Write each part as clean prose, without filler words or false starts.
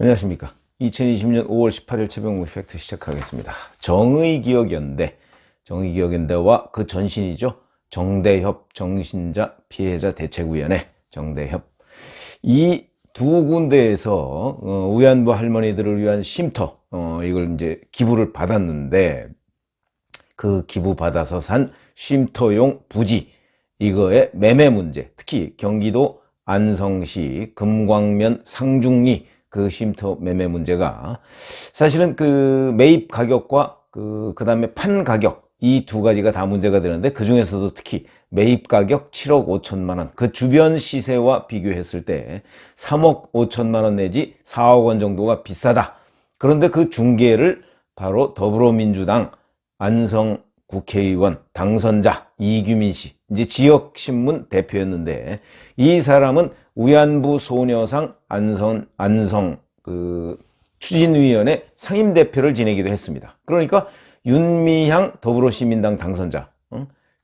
안녕하십니까. 2020년 5월 18일 최병무 팩트 시작하겠습니다. 정의기억연대와 그 전신이죠. 정대협 정신자 피해자 대책위원회 정대협. 이 두 군데에서 위안부 할머니들을 위한 쉼터 이걸 이제 기부를 받았는데, 그 기부 받아서 산 쉼터용 부지 이거의 매매 문제, 특히 경기도 안성시 금광면 상중리 그 쉼터 매매 문제가 사실은 그 매입 가격과 그 다음에 판 가격 이 두 가지가 다 문제가 되는데, 그 중에서도 특히 매입 가격 7억 5천만 원, 그 주변 시세와 비교했을 때 3억 5천만 원 내지 4억 원 정도가 비싸다. 그런데 그 중개를 바로 더불어민주당 안성 국회의원 당선자 이규민 씨, 이제 지역신문 대표였는데, 이 사람은 위안부 소녀상 안성 그 추진위원회 상임대표를 지내기도 했습니다. 그러니까 윤미향 더불어시민당 당선자,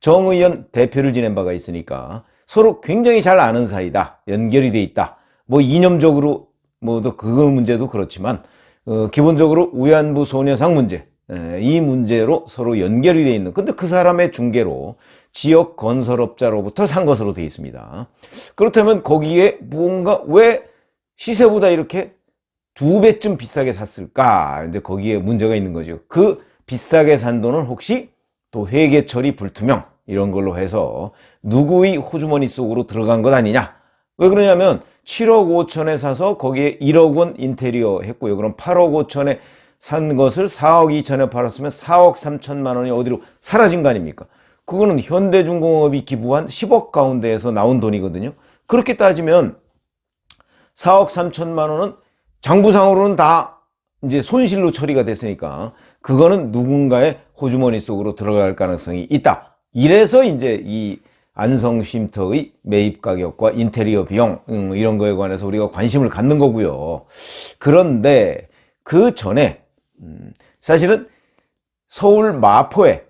정의연 대표를 지낸 바가 있으니까 서로 굉장히 잘 아는 사이다, 연결이 돼 있다. 뭐 이념적으로 뭐도 그거 문제도 그렇지만 기본적으로 위안부 소녀상 문제, 이 문제로 서로 연결이 돼 있는, 근데 그 사람의 중개로 지역 건설업자로부터 산 것으로 돼 있습니다. 그렇다면 거기에 뭔가 왜 시세보다 이렇게 2배쯤 비싸게 샀을까? 이제 거기에 문제가 있는 거죠. 그 비싸게 산 돈은 혹시 또 회계 처리 불투명 이런 걸로 해서 누구의 호주머니 속으로 들어간 것 아니냐? 왜 그러냐면 7억 5천에 사서 거기에 1억 원 인테리어 했고요. 그럼 8억 5천에 산 것을 4억 2천에 팔았으면 4억 3천만 원이 어디로 사라진 거 아닙니까? 그거는 현대중공업이 기부한 10억 가운데에서 나온 돈이거든요. 그렇게 따지면 4억 3천만 원은 장부상으로는 다 이제 손실로 처리가 됐으니까 그거는 누군가의 호주머니 속으로 들어갈 가능성이 있다. 이래서 이제 이 안성 쉼터의 매입 가격과 인테리어 비용 이런 거에 관해서 우리가 관심을 갖는 거고요. 그런데 그 전에 사실은 서울 마포에,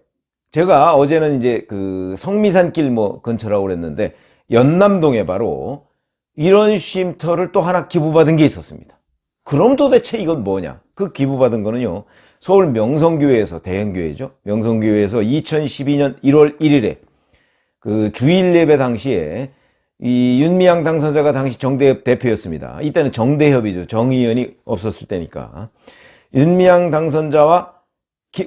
제가 어제는 이제 그 성미산길 뭐 근처라고 그랬는데 연남동에 바로 이런 쉼터를 또 하나 기부받은 게 있었습니다. 그럼 도대체 이건 뭐냐? 그 기부받은 거는요, 서울 명성교회에서, 대형교회죠, 명성교회에서 2012년 1월 1일에 그 주일 예배 당시에 이 윤미향 당선자가 당시 정대협 대표였습니다. 이때는 정대협이죠. 정의연이 없었을 때니까. 윤미향 당선자와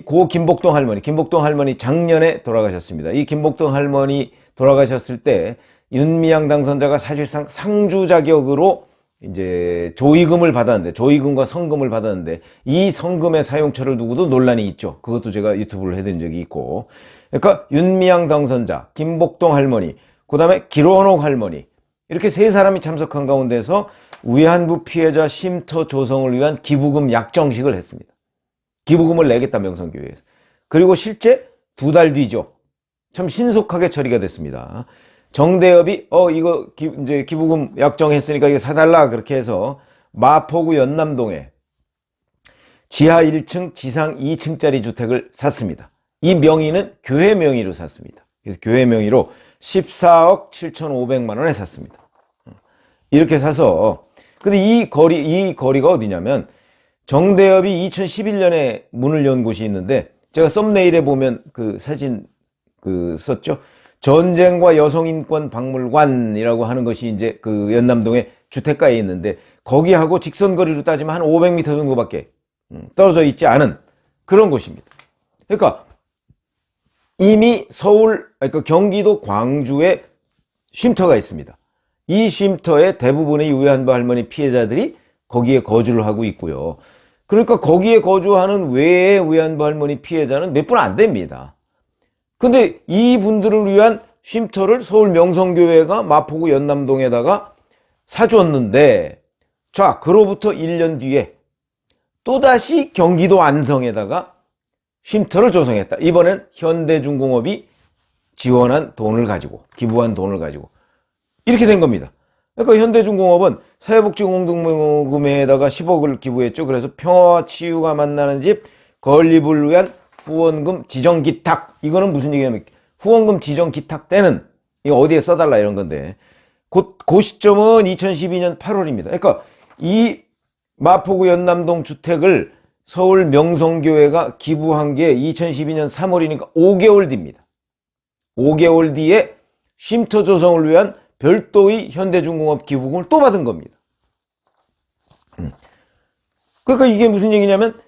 고 김복동 할머니 작년에 돌아가셨습니다. 이 김복동 할머니 돌아가셨을 때 윤미향 당선자가 사실상 상주 자격으로 이제 조의금을 받았는데, 조의금과 성금을 받았는데, 이 성금의 사용처를 두고도 논란이 있죠. 그것도 제가 유튜브를 해드린 적이 있고. 그러니까 윤미향 당선자, 김복동 할머니, 그 다음에 길원옥 할머니, 이렇게 세 사람이 참석한 가운데서 위안부 피해자 쉼터 조성을 위한 기부금 약정식을 했습니다. 기부금을 내겠다, 명성교회에서. 그리고 실제 2달 뒤죠. 참 신속하게 처리가 됐습니다. 정대협이 이거 이제 기부금 약정했으니까 이거 사달라 그렇게 해서 마포구 연남동에 지하 1층 지상 2층짜리 주택을 샀습니다. 이 명의는 교회 명의로 샀습니다. 그래서 교회 명의로 14억 7,500만 원에 샀습니다. 이렇게 사서, 근데 이 거리가 어디냐면 정대협이 2011년에 문을 연 곳이 있는데, 제가 썸네일에 보면 그 사진 썼죠. 전쟁과 여성인권 박물관이라고 하는 것이 이제 그 연남동의 주택가에 있는데, 거기하고 직선거리로 따지면 한 500m 정도밖에 떨어져 있지 않은 그런 곳입니다. 그러니까 이미 그러니까 경기도 광주에 쉼터가 있습니다. 이 쉼터에 대부분의 위안부 할머니 피해자들이 거기에 거주를 하고 있고요. 그러니까 거기에 거주하는 외의 위안부 할머니 피해자는 몇 분 안 됩니다. 근데 이분들을 위한 쉼터를 서울 명성교회가 마포구 연남동에다가 사줬는데, 자, 그로부터 1년 뒤에 또다시 경기도 안성에다가 쉼터를 조성했다. 이번엔 현대중공업이 지원한 돈을 가지고, 기부한 돈을 가지고 이렇게 된 겁니다. 그러니까 현대중공업은 사회복지공동모금회에다가 10억을 기부했죠. 그래서 평화와 치유가 만나는 집 건립을 위한 후원금 지정 기탁. 이거는 무슨 얘기냐면 후원금 지정 기탁 때는 이거 어디에 써달라 이런 건데, 그 시점은 2012년 8월입니다. 그러니까 이 마포구 연남동 주택을 서울 명성교회가 기부한 게 2012년 3월이니까 5개월 뒤입니다. 5개월 뒤에 쉼터 조성을 위한 별도의 현대중공업 기부금을 또 받은 겁니다. 그러니까 이게 무슨 얘기냐면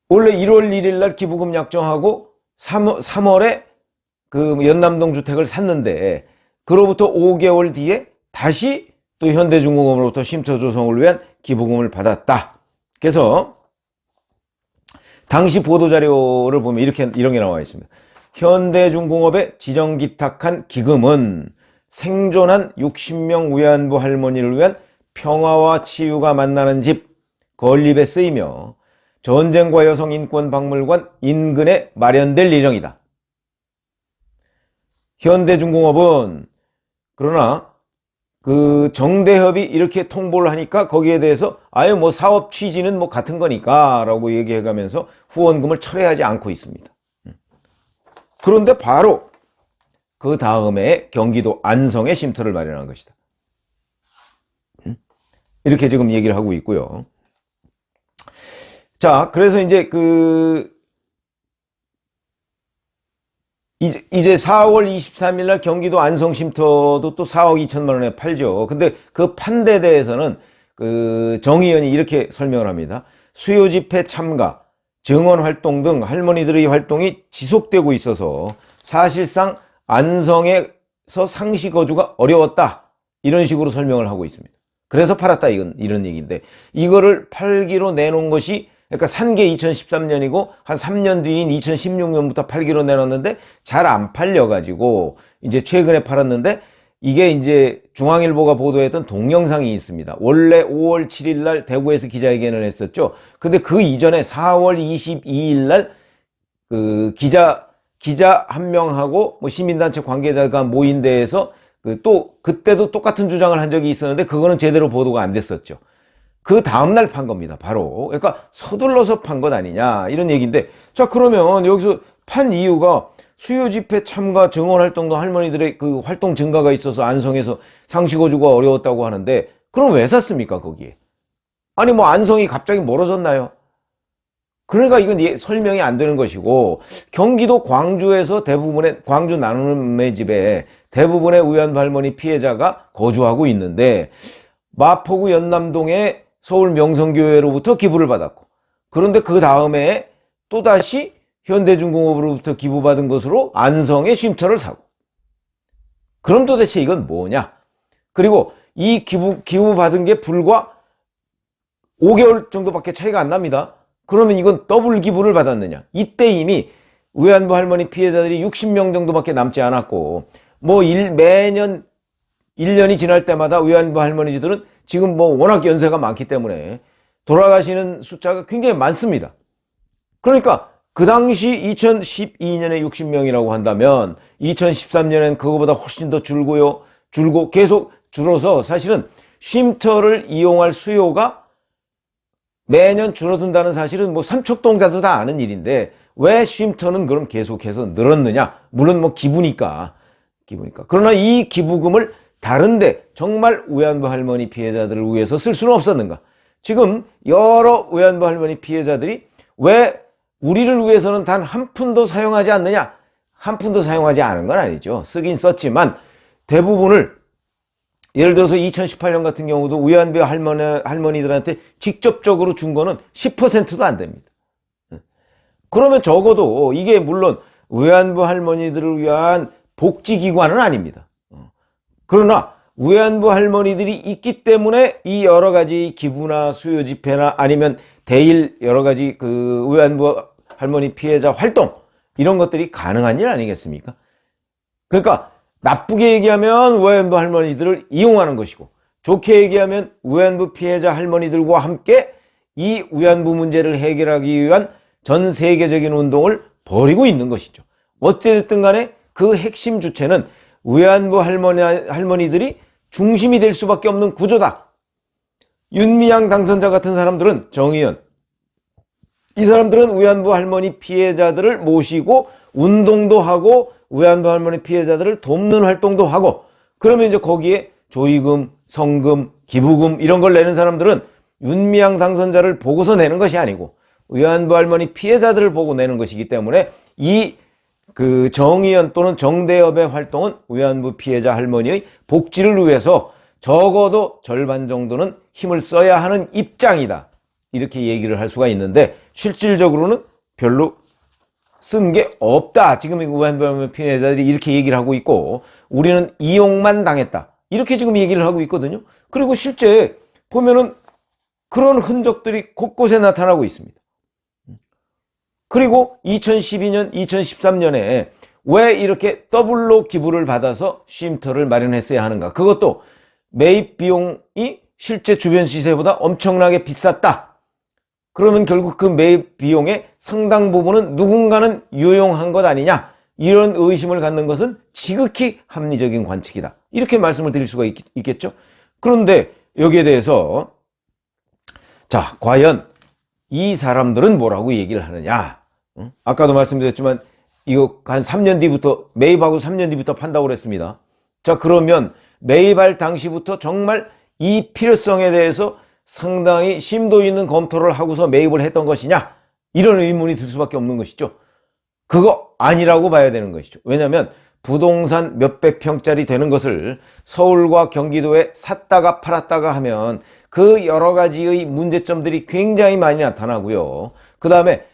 원래 1월 1일 날 기부금 약정하고 3월에 그 연남동 주택을 샀는데 그로부터 5개월 뒤에 다시 또 현대중공업으로부터 쉼터 조성을 위한 기부금을 받았다. 그래서 당시 보도자료를 보면 이런 게 나와 있습니다. 현대중공업에 지정기탁한 기금은 생존한 60명 위안부 할머니를 위한 평화와 치유가 만나는 집 건립에 쓰이며 전쟁과 여성 인권 박물관 인근에 마련될 예정이다. 현대중공업은 그러나 그 정대협이 이렇게 통보를 하니까 거기에 대해서 아유 뭐 사업 취지는 뭐 같은 거니까 라고 얘기해가면서 후원금을 철회하지 않고 있습니다. 그런데 바로 그 다음에 경기도 안성에 쉼터를 마련한 것이다. 이렇게 지금 얘기를 하고 있고요. 자, 그래서 이제 이제 4월 23일 날 경기도 안성 쉼터도 또 4억 2천만 원에 팔죠. 근데 그 판대에 대해서는 정 의원이 이렇게 설명을 합니다. 수요 집회 참가, 증언 활동 등 할머니들의 활동이 지속되고 있어서 사실상 안성에서 상시 거주가 어려웠다. 이런 식으로 설명을 하고 있습니다. 그래서 팔았다. 이런 얘기인데 이거를 팔기로 내놓은 것이 그러니까 산 게 2013년이고 한 3년 뒤인 2016년부터 팔기로 내놨는데 잘 안 팔려가지고 이제 최근에 팔았는데 이게 이제 중앙일보가 보도했던 동영상이 있습니다. 원래 5월 7일 날 대구에서 기자회견을 했었죠. 근데 그 이전에 4월 22일 날 그 기자 한 명하고 뭐 시민단체 관계자가 모인 데에서 그때도 똑같은 주장을 한 적이 있었는데 그거는 제대로 보도가 안 됐었죠. 그 다음날 판 겁니다. 바로. 그러니까 서둘러서 판 것 아니냐 이런 얘기인데 자 그러면 여기서 판 이유가 수요 집회 참가 증언 활동도 할머니들의 그 활동 증가가 있어서 안성에서 상시거주가 어려웠다고 하는데 그럼 왜 샀습니까 거기에? 아니 뭐 안성이 갑자기 멀어졌나요? 그러니까 이건 설명이 안 되는 것이고 경기도 광주에서 대부분의 광주 나눔의 집에 대부분의 위안부 할머니 피해자가 거주하고 있는데 마포구 연남동에 서울 명성교회로부터 기부를 받았고 그런데 그 다음에 또다시 현대중공업으로부터 기부받은 것으로 안성에 쉼터를 사고 그럼 도대체 이건 뭐냐? 그리고 이 기부받은 게 불과 5개월 정도밖에 차이가 안 납니다. 그러면 이건 더블 기부를 받았느냐? 이때 이미 위안부 할머니 피해자들이 60명 정도밖에 남지 않았고 뭐 매년 1년이 지날 때마다 위안부 할머니들은 지금 뭐 워낙 연세가 많기 때문에 돌아가시는 숫자가 굉장히 많습니다. 그러니까 그 당시 2012년에 60명이라고 한다면 2013년엔 그거보다 훨씬 더 줄고 계속 줄어서 사실은 쉼터를 이용할 수요가 매년 줄어든다는 사실은 뭐 삼척동자도 다 아는 일인데 왜 쉼터는 그럼 계속해서 늘었느냐? 물론 뭐 기부니까. 그러나 이 기부금을 다른데 정말 위안부 할머니 피해자들을 위해서 쓸 수는 없었는가? 지금 여러 위안부 할머니 피해자들이 왜 우리를 위해서는 단 한 푼도 사용하지 않느냐? 한 푼도 사용하지 않은 건 아니죠. 쓰긴 썼지만 대부분을 예를 들어서 2018년 같은 경우도 위안부 할머니들한테 직접적으로 준 거는 10%도 안 됩니다. 그러면 적어도 이게 물론 위안부 할머니들을 위한 복지기관은 아닙니다. 그러나 위안부 할머니들이 있기 때문에 이 여러 가지 기부나 수요 집회나 아니면 대일 여러 가지 그 위안부 할머니 피해자 활동 이런 것들이 가능한 일 아니겠습니까? 그러니까 나쁘게 얘기하면 위안부 할머니들을 이용하는 것이고 좋게 얘기하면 위안부 피해자 할머니들과 함께 이 위안부 문제를 해결하기 위한 전 세계적인 운동을 벌이고 있는 것이죠. 어찌됐든 간에 그 핵심 주체는 위안부 할머니들이 중심이 될 수밖에 없는 구조다. 윤미향 당선자 같은 사람들은 정의연 이 사람들은 위안부 할머니 피해자들을 모시고 운동도 하고 위안부 할머니 피해자들을 돕는 활동도 하고 그러면 이제 거기에 조의금, 성금, 기부금 이런 걸 내는 사람들은 윤미향 당선자를 보고서 내는 것이 아니고 의안부 할머니 피해자들을 보고 내는 것이기 때문에 이 정의연 또는 정대협의 활동은 의안부 피해자 할머니의 복지를 위해서 적어도 절반 정도는 힘을 써야 하는 입장이다. 이렇게 얘기를 할 수가 있는데 실질적으로는 별로 쓴 게 없다. 지금 의안부 할머니 피해자들이 이렇게 얘기를 하고 있고 우리는 이용만 당했다. 이렇게 지금 얘기를 하고 있거든요. 그리고 실제 보면은 그런 흔적들이 곳곳에 나타나고 있습니다. 그리고 2012년, 2013년에 왜 이렇게 더블로 기부를 받아서 쉼터를 마련했어야 하는가? 그것도 매입 비용이 실제 주변 시세보다 엄청나게 비쌌다. 그러면 결국 그 매입 비용의 상당 부분은 누군가는 유용한 것 아니냐? 이런 의심을 갖는 것은 지극히 합리적인 관측이다. 이렇게 말씀을 드릴 수가 있겠죠? 그런데 여기에 대해서 자, 과연 이 사람들은 뭐라고 얘기를 하느냐? 아까도 말씀드렸지만 이거 한 3년 뒤부터 매입하고 3년 뒤부터 판다고 그랬습니다. 자, 그러면 매입할 당시부터 정말 이 필요성에 대해서 상당히 심도 있는 검토를 하고서 매입을 했던 것이냐? 이런 의문이 들 수밖에 없는 것이죠. 그거 아니라고 봐야 되는 것이죠. 왜냐하면 부동산 몇백 평짜리 되는 것을 서울과 경기도에 샀다가 팔았다가 하면 그 여러 가지의 문제점들이 굉장히 많이 나타나고요. 그 다음에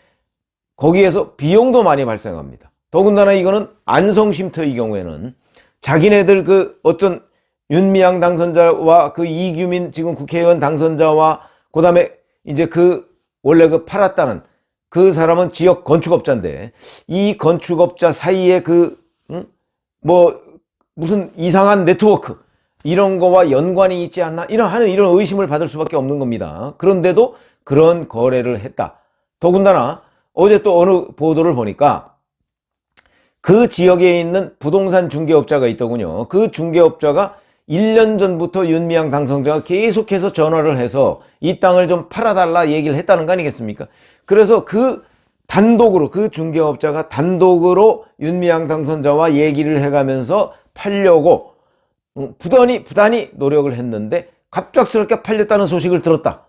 거기에서 비용도 많이 발생합니다. 더군다나 이거는 안성쉼터의 경우에는 자기네들 그 어떤 윤미향 당선자와 그 이규민 지금 국회의원 당선자와 그 다음에 이제 원래 팔았다는 그 사람은 지역 건축업자인데 이 건축업자 사이에 무슨 이상한 네트워크 이런 거와 연관이 있지 않나 이런 의심을 받을 수밖에 없는 겁니다. 그런데도 그런 거래를 했다. 더군다나 어제 또 어느 보도를 보니까 그 지역에 있는 부동산 중개업자가 있더군요. 그 중개업자가 1년 전부터 윤미향 당선자가 계속해서 전화를 해서 이 땅을 좀 팔아달라 얘기를 했다는 거 아니겠습니까? 그래서 그 중개업자가 단독으로 윤미향 당선자와 얘기를 해가면서 팔려고 부단히 노력을 했는데 갑작스럽게 팔렸다는 소식을 들었다.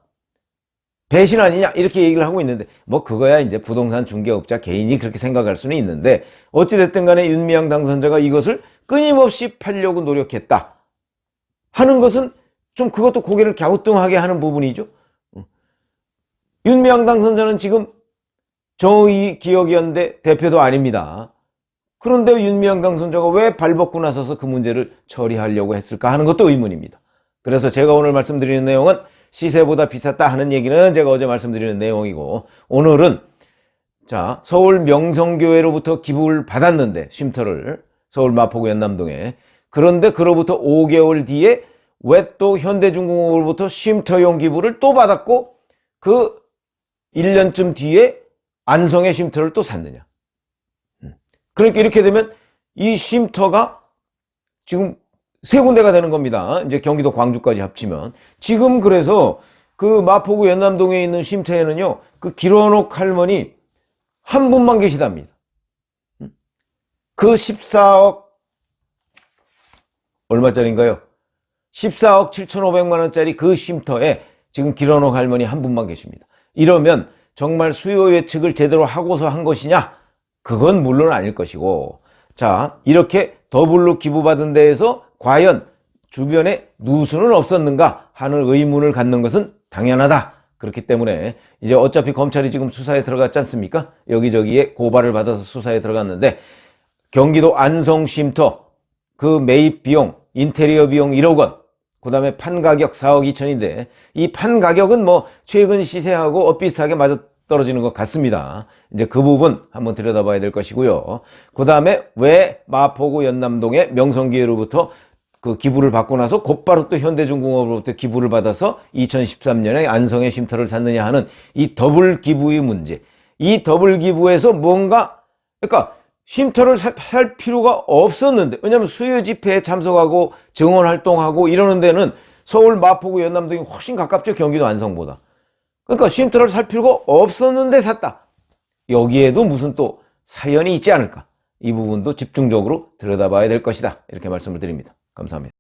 배신 아니냐 이렇게 얘기를 하고 있는데 그거야 이제 부동산 중개업자 개인이 그렇게 생각할 수는 있는데 어찌됐든 간에 윤미향 당선자가 이것을 끊임없이 팔려고 노력했다 하는 것은 좀 그것도 고개를 갸우뚱하게 하는 부분이죠. 윤미향 당선자는 지금 정의기억연대 대표도 아닙니다. 그런데 윤미향 당선자가 왜 발벗고 나서서 그 문제를 처리하려고 했을까 하는 것도 의문입니다. 그래서 제가 오늘 말씀드리는 내용은 시세보다 비쌌다 하는 얘기는 제가 어제 말씀드리는 내용이고 오늘은 자 서울 명성교회로부터 기부를 받았는데 쉼터를 서울 마포구 연남동에 그런데 그로부터 5개월 뒤에 왜 또 현대중공업으로부터 쉼터용 기부를 또 받았고 그 1년쯤 뒤에 안성의 쉼터를 또 샀느냐. 그러니까 이렇게 되면 이 쉼터가 지금 세 군데가 되는 겁니다. 이제 경기도 광주까지 합치면. 지금 그래서 그 마포구 연남동에 있는 쉼터에는요, 그 길원옥 할머니 한 분만 계시답니다. 그 14억, 얼마짜리인가요? 14억 7,500만 원짜리 그 쉼터에 지금 길원옥 할머니 한 분만 계십니다. 이러면 정말 수요 예측을 제대로 하고서 한 것이냐? 그건 물론 아닐 것이고, 자, 이렇게 더블로 기부받은 데에서 과연 주변에 누수는 없었는가 하는 의문을 갖는 것은 당연하다. 그렇기 때문에 이제 어차피 검찰이 지금 수사에 들어갔지 않습니까? 여기저기에 고발을 받아서 수사에 들어갔는데 경기도 안성 쉼터 그 매입 비용, 인테리어 비용 1억 원, 그 다음에 판 가격 4억 2천인데 이 판 가격은 최근 시세하고 엇비슷하게 맞아 떨어지는 것 같습니다. 이제 그 부분 한번 들여다봐야 될 것이고요. 그 다음에 왜 마포구 연남동의 명성기회로부터 그 기부를 받고 나서 곧바로 또 현대중공업으로부터 기부를 받아서 2013년에 안성의 쉼터를 샀느냐 하는 이 더블 기부의 문제. 이 더블 기부에서 그러니까 쉼터를 살 필요가 없었는데, 왜냐하면 수요 집회에 참석하고 증언 활동하고 이러는 데는 서울 마포구 연남동이 훨씬 가깝죠, 경기도 안성보다. 그러니까 쉼터를 살 필요가 없었는데 샀다. 여기에도 무슨 또 사연이 있지 않을까. 이 부분도 집중적으로 들여다봐야 될 것이다. 이렇게 말씀을 드립니다. 감사합니다.